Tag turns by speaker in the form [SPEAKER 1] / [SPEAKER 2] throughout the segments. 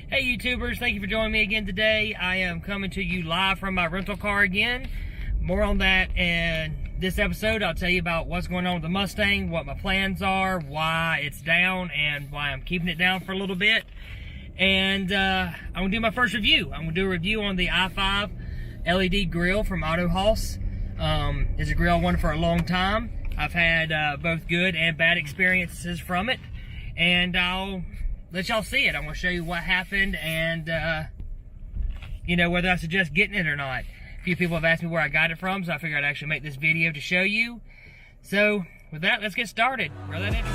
[SPEAKER 1] Hey YouTubers, thank you for joining me again today. I am coming to you live from my rental car again. More on that in this episode. I'll tell you about what's going on with the Mustang, what my plans are, why it's down, and why I'm keeping it down for a little bit. And I'm going to do my first review. I'm going to do a review on the I-5 LED grill from AutoHaus. It's a grill I wanted for a long time. I've had both good and bad experiences from it. And I'll let y'all see it. I'm going to show you what happened and, whether I suggest getting it or not. A few people have asked me where I got it from, so I figured I'd actually make this video to show you. So, with that, let's get started. Roll that intro.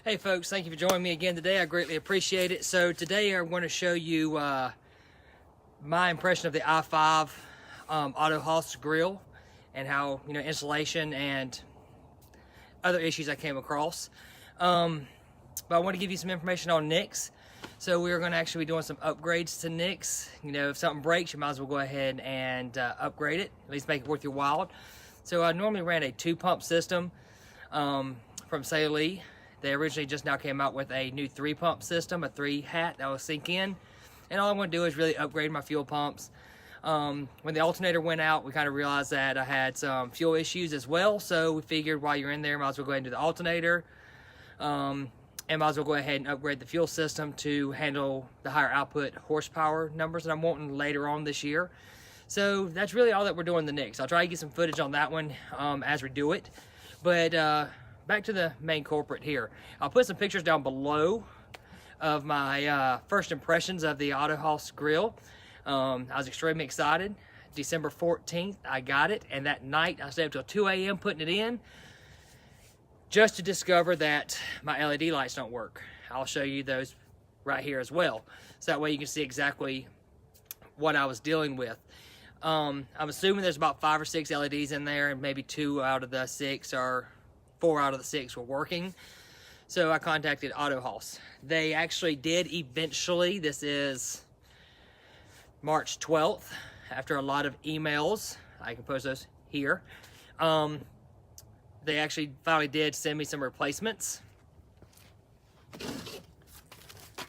[SPEAKER 1] Hey folks, thank you for joining me again today. I greatly appreciate it. So today I'm going to show you my impression of the I-5 AutoHaus grill and how, installation and other issues I came across. But I want to give you some information on NICs. So we're going to actually be doing some upgrades to NICs. If something breaks, you might as well go ahead and upgrade it, at least make it worth your while. So I normally ran a 2-pump system from Lee. They originally just now came out with a new 3-pump system, a 3-hat that will sink in. And all I'm going to do is really upgrade my fuel pumps. When the alternator went out, we kind of realized that I had some fuel issues as well. So we figured while you're in there, might as well go ahead and do the alternator. And might as well go ahead and upgrade the fuel system to handle the higher output horsepower numbers that I'm wanting later on this year. So that's really all that we're doing the NICs. I'll try to get some footage on that one as we do it. But back to the main culprit here. I'll put some pictures down below of my first impressions of the AutoHaus grill. I was extremely excited. December 14th, I got it, and that night I stayed up till 2 a.m. putting it in just to discover that my LED lights don't work. I'll show you those right here as well, so that way you can see exactly what I was dealing with. I'm assuming there's about 5 or 6 LEDs in there, and maybe 2 out of the 6 or 4 out of the 6 were working. So I contacted AutoHaus. They actually did eventually, this is March 12th, after a lot of emails, I can post those here. They actually finally did send me some replacements.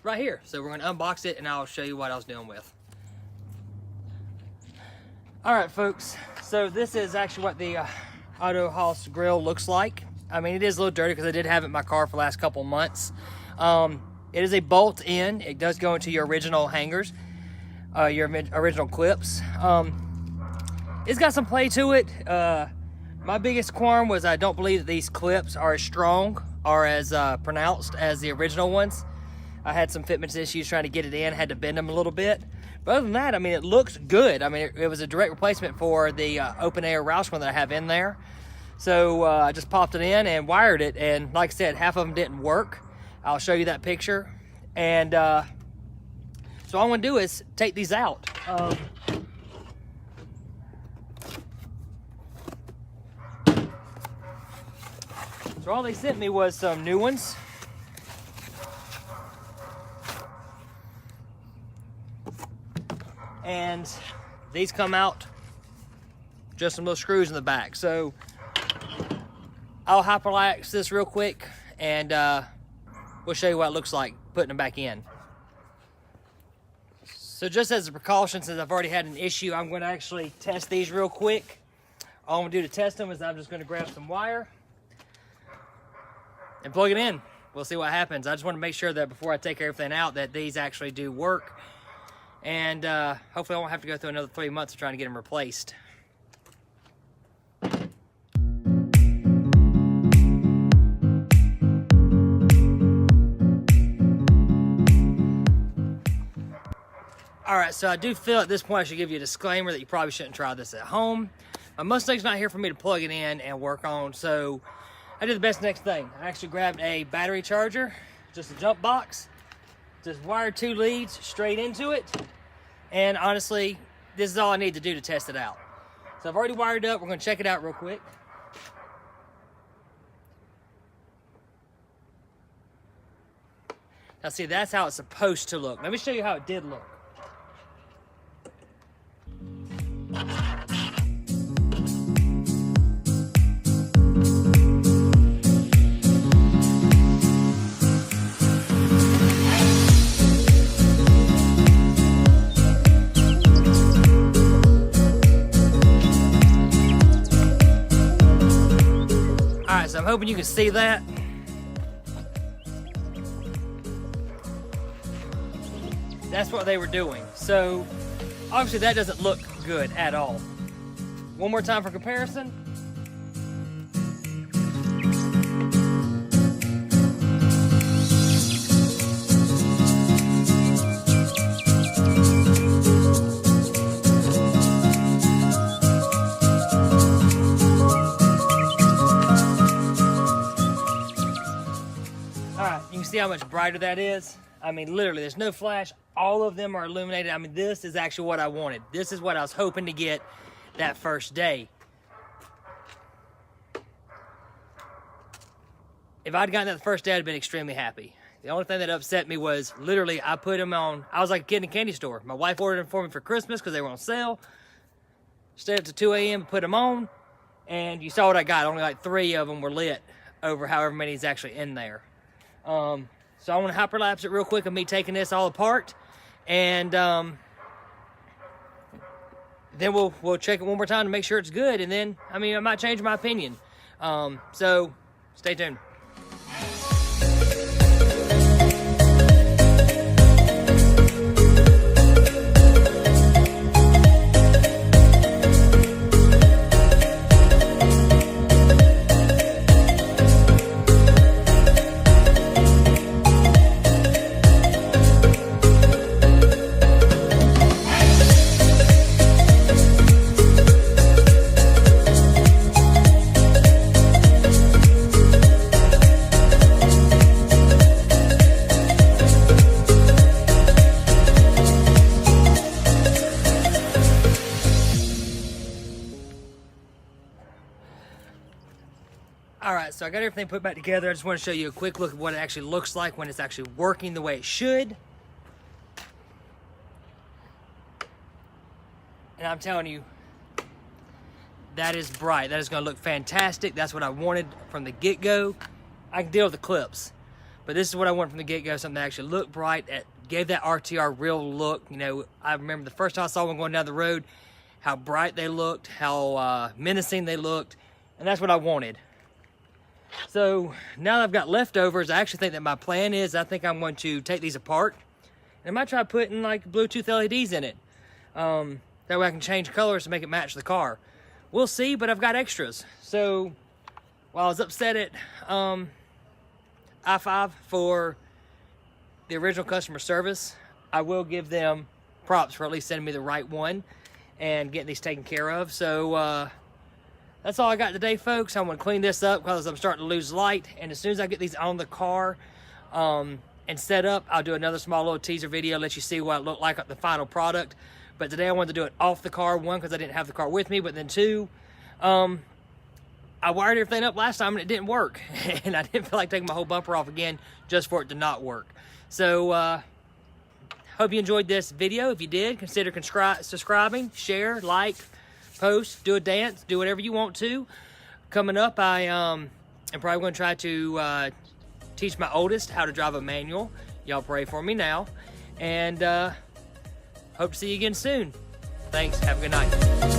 [SPEAKER 1] Right here. So we're gonna unbox it and I'll show you what I was dealing with. All right, folks. So this is actually what the AutoHaus grill looks like. I mean, it is a little dirty because I did have it in my car for the last couple months. It is a bolt-in. It does go into your original hangers, your original clips. It's got some play to it. My biggest qualm was I don't believe that these clips are as strong or as pronounced as the original ones. I had some fitment issues trying to get it in, had to bend them a little bit. But other than that, I mean, it looks good. I mean, it was a direct replacement for the open-air Roush one that I have in there. So I just popped it in and wired it, and like I said, half of them didn't work. I'll show you that picture. And so all I'm gonna do is take these out. So all they sent me was some new ones. And these come out just some little screws in the back. So I'll hyperlax this real quick and we'll show you what it looks like putting them back in. So just as a precaution, since I've already had an issue, I'm going to actually test these real quick. All I'm going to do to test them is I'm just going to grab some wire and plug it in. We'll see what happens. I just want to make sure that before I take everything out that these actually do work. And hopefully I won't have to go through another 3 months of trying to get them replaced. Alright, so I do feel at this point I should give you a disclaimer that you probably shouldn't try this at home. My Mustang's not here for me to plug it in and work on, so I did the best next thing. I actually grabbed a battery charger, just a jump box, just wired 2 leads straight into it, and honestly, this is all I need to do to test it out. So I've already wired it up. We're going to check it out real quick. Now see, that's how it's supposed to look. Let me show you how it did look. I'm hoping you can see that. That's what they were doing. So obviously that doesn't look good at all. One more time for comparison. You can see how much brighter that is. I mean, literally, there's no flash. All of them are illuminated. I mean, this is actually what I wanted. This is what I was hoping to get that first day. If I'd gotten that the first day, I'd have been extremely happy. The only thing that upset me was literally I put them on. I was like a kid in a candy store. My wife ordered them for me for Christmas because they were on sale. Stayed up to 2 a.m. and put them on. And you saw what I got. Only like 3 of them were lit over however many is actually in there. So I want to hyperlapse it real quick of me taking this all apart, and then we'll check it one more time to make sure it's good, and then I might change my opinion. So stay tuned. Alright, so I got everything put back together. I just want to show you a quick look at what it actually looks like when it's actually working the way it should. And I'm telling you, that is bright. That is going to look fantastic. That's what I wanted from the get-go. I can deal with the clips, but this is what I want from the get-go, something that actually looked bright, that gave that RTR real look. You know, I remember the first time I saw one going down the road, how bright they looked, how menacing they looked, and that's what I wanted. So now that I've got leftovers, I actually think that my plan is, I think I'm going to take these apart, and I might try putting like Bluetooth LEDs in it. That way I can change colors to make it match the car. We'll see, but I've got extras. So while I was upset at I-5 for the original customer service, I will give them props for at least sending me the right one and getting these taken care of. So that's all I got today, folks. I'm going to clean this up because I'm starting to lose light. And as soon as I get these on the car and set up, I'll do another small little teaser video, let you see what it looked like at the final product. But today I wanted to do it off the car, one, because I didn't have the car with me, but then two, I wired everything up last time and it didn't work. And I didn't feel like taking my whole bumper off again just for it to not work. So, hope you enjoyed this video. If you did, consider subscribing, share, like, post, do a dance, do whatever you want to. Coming up, I am probably going to try to teach my oldest how to drive a manual. Y'all pray for me now. And hope to see you again soon. Thanks. Have a good night.